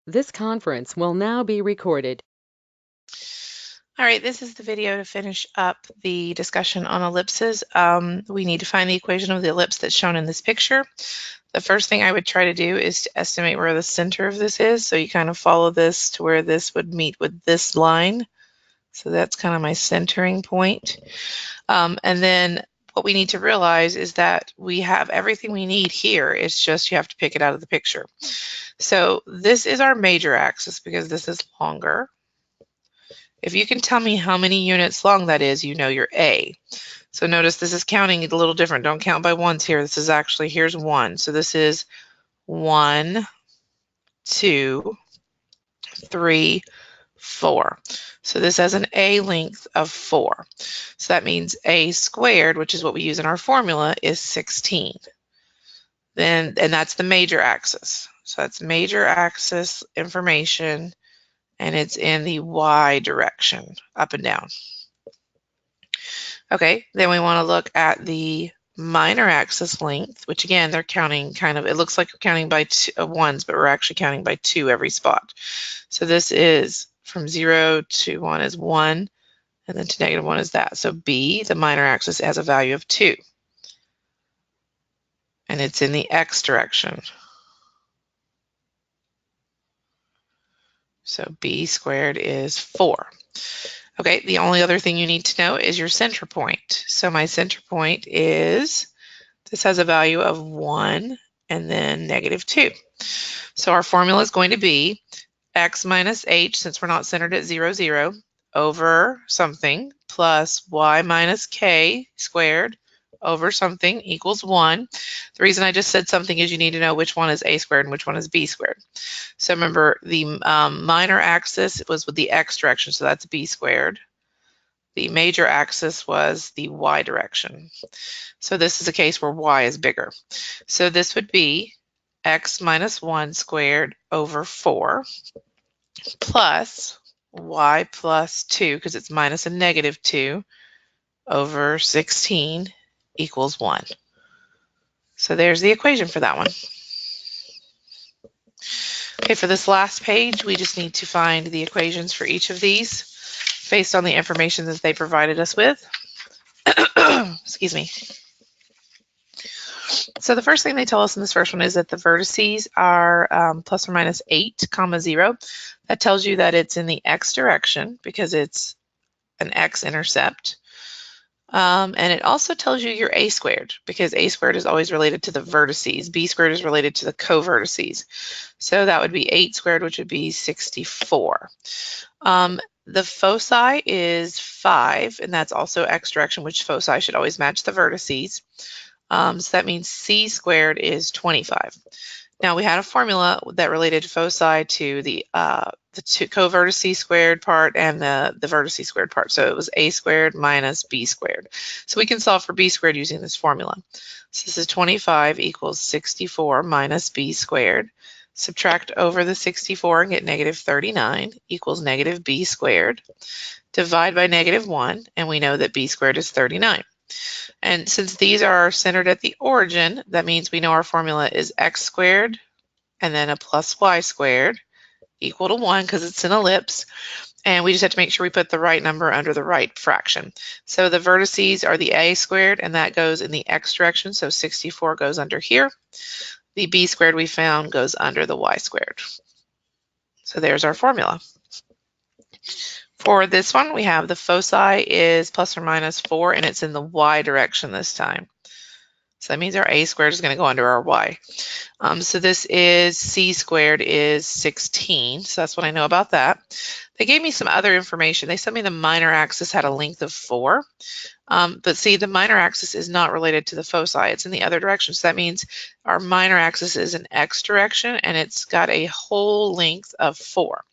This conference will now be recorded. All right, this is the video to finish up the discussion on ellipses. We need to find the equation of the ellipse that's shown in this picture. The first thing I would try to do is to estimate where the center of this is. So you kind of follow this to where this would meet with this line. So that's kind of my centering point. And then what we need to realize is that we have everything we need here. It's just you have to pick it out of the picture. So this is our major axis because this is longer. If you can tell me how many units long that is, you know your A. So notice this is counting a little different. Don't count by ones here. This is actually, here's 1. So this is 1, 2, 3, 4. So this has an A length of 4. So that means A squared, which is what we use in our formula, is 16. And that's the major axis. So that's major axis information, and it's in the Y direction, up and down. Okay, then we want to look at the minor axis length, which again, they're counting kind of, it looks like we're counting by ones, but we're actually counting by 2 every spot. So this is from 0 to 1 is 1, and then to negative 1 is that. So B, the minor axis, has a value of 2. And it's in the X direction. So B squared is 4. Okay, the only other thing you need to know is your center point. So my center point is, this has a value of 1 and then negative 2. So our formula is going to be x minus h, since we're not centered at 0, 0, over something, plus y minus k squared over something equals 1. The reason I just said something is you need to know which one is a squared and which one is b squared. So remember, the minor axis was with the x direction, so that's b squared. The major axis was the y direction. So this is a case where y is bigger. So this would be x minus 1 squared over 4 plus y plus 2, because it's minus a negative 2, over 16 equals 1. So there's the equation for that one. Okay, for this last page, we just need to find the equations for each of these based on the information that they provided us with. Excuse me. So the first thing they tell us in this first one is that the vertices are plus or minus 8, 0. That tells you that it's in the x direction because it's an x-intercept. And it also tells you your a squared, because a squared is always related to the vertices. B squared is related to the co-vertices. So that would be 8 squared, which would be 64. The foci is 5, and that's also x direction, which foci should always match the vertices. So that means c squared is 25. Now we had a formula that related foci to the two co-vertices squared part and the vertices squared part. So it was a squared minus b squared. So we can solve for b squared using this formula. So this is 25 equals 64 minus b squared. Subtract over the 64 and get negative 39 equals negative b squared. Divide by negative 1, and we know that b squared is 39. And since these are centered at the origin, that means we know our formula is x squared and then a plus y squared equal to 1 because it's an ellipse. And we just have to make sure we put the right number under the right fraction. So the vertices are the a squared, and that goes in the x direction. So 64 goes under here. The b squared we found goes under the y squared. So there's our formula. For this one, we have the foci is plus or minus 4, and it's in the y direction this time. So that means our a squared is going to go under our y. So this is c squared is 16. So that's what I know about that. They gave me some other information. They said me the minor axis had a length of 4. But see, the minor axis is not related to the foci. It's in the other direction. So that means our minor axis is an x direction, and it's got a whole length of 4.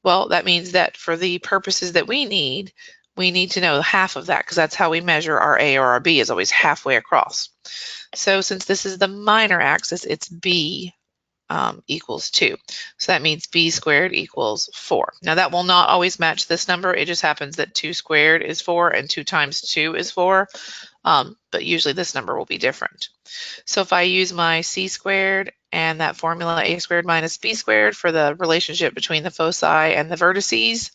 Well, that means that for the purposes that we need to know half of that, because that's how we measure our A or our B, is always halfway across. So since this is the minor axis, it's B equals 2. So that means B squared equals 4. Now that will not always match this number. It just happens that 2 squared is 4 and 2 times 2 is 4. but usually this number will be different. So if I use my c squared and that formula a squared minus b squared for the relationship between the foci and the vertices,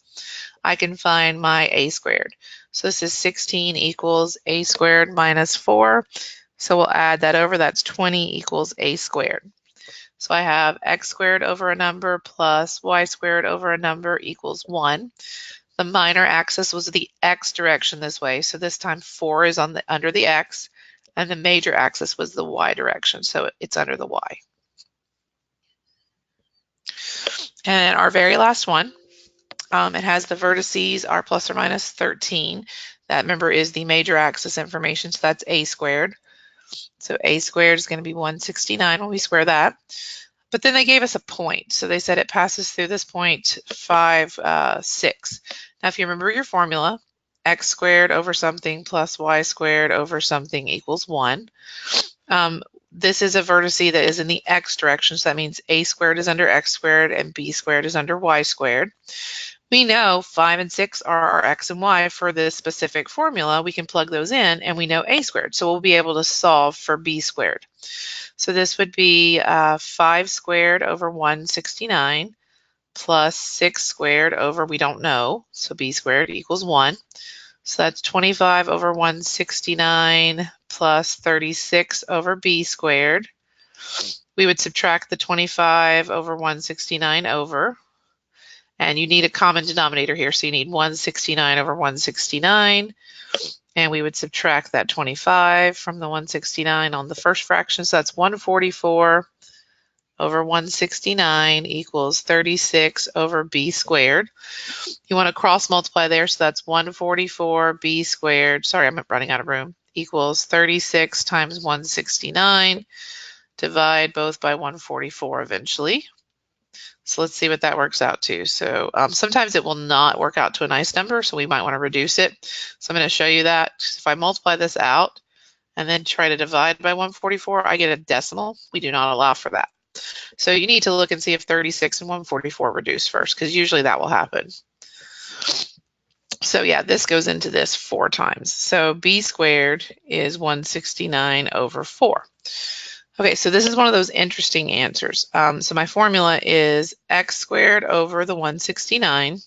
I can find my a squared. So this is 16 equals a squared minus 4. So we'll add that over. That's 20 equals a squared. So I have x squared over a number plus y squared over a number equals 1. The minor axis was the x direction this way, so this time 4 is on under the x, and the major axis was the y direction, so it's under the y. And our very last one, it has the vertices are plus or minus 13. That, remember, is the major axis information, so that's a squared. So a squared is going to be 169 when we square that. But then they gave us a point. So they said it passes through this point 5, 6. Now, if you remember your formula, x squared over something plus y squared over something equals 1. This is a vertice that is in the x direction, so that means a squared is under x squared and b squared is under y squared. We know 5 and 6 are our x and y for this specific formula. We can plug those in, and we know a squared, so we'll be able to solve for b squared. So this would be 5 squared over 169 plus 6 squared over, we don't know, so b squared equals 1. So that's 25 over 169 plus 36 over b squared. We would subtract the 25 over 169 over, and you need a common denominator here, so you need 169 over 169. And we would subtract that 25 from the 169 on the first fraction. So that's 144 over 169 equals 36 over b squared. You want to cross multiply there, so that's 144 b squared, sorry, I'm running out of room, equals 36 times 169. Divide both by 144 eventually. So let's see what that works out to. So sometimes it will not work out to a nice number, so we might want to reduce it. So I'm going to show you that. If I multiply this out and then try to divide by 144, I get a decimal. We do not allow for that. So you need to look and see if 36 and 144 reduce first, because usually that will happen. So yeah, this goes into this 4 times. So b squared is 169 over 4. Okay, so this is one of those interesting answers. So my formula is x squared over the 169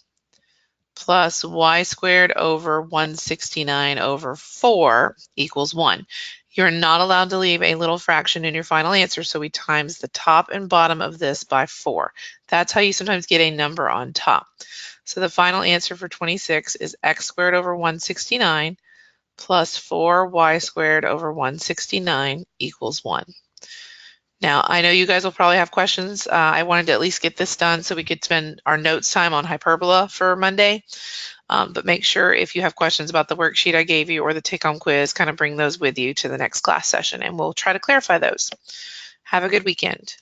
plus y squared over 169 over 4 equals 1. You're not allowed to leave a little fraction in your final answer, so we times the top and bottom of this by 4. That's how you sometimes get a number on top. So the final answer for 26 is x squared over 169 plus 4y squared over 169 equals 1. Now, I know you guys will probably have questions. I wanted to at least get this done so we could spend our notes time on hyperbola for Monday. But make sure if you have questions about the worksheet I gave you or the take-home quiz, kind of bring those with you to the next class session, and we'll try to clarify those. Have a good weekend.